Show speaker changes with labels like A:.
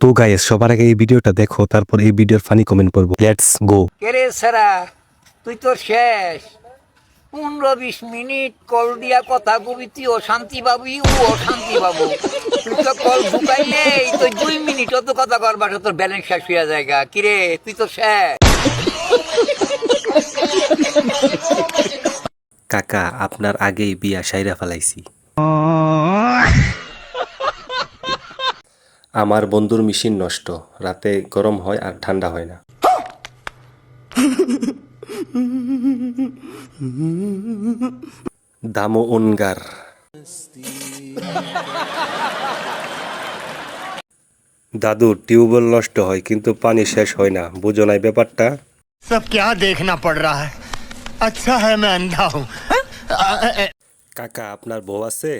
A: তো গাইস সবার আগে এই ভিডিওটা দেখো, তারপর এই ভিডিওর ফানি কমেন্ট করবো। Let's go.
B: কেরে সারা তুই তো শেষ 15-20 মিনিট কল দিয়া কথা কবি তুই অশান্তি পাবি ও অশান্তি পাবো তুই তো কল ঢুকাইলে তো 2 মিনিট অত কথা করবার তোর ব্যালেন্স শেষ হইয়া জায়গা কিরে তুই তো শেষ।
A: কাকা আপনার আগেই বিয়া সাইরা ফেলাইছি। আমার বন্ধুর মেশিন নষ্ট, রাতে গরম হয় আর ঠান্ডা হয় না। দামো উনগার। দাদু টিউবওয়েল নষ্ট হয় কিন্তু পানি শেষ হয় না, বুঝো নাই ব্যাপারটা?
C: सब क्या देखना पड़ रहा है। अच्छा है मैं अंधा हूँ।
A: কাকা আপনার বউ আছে?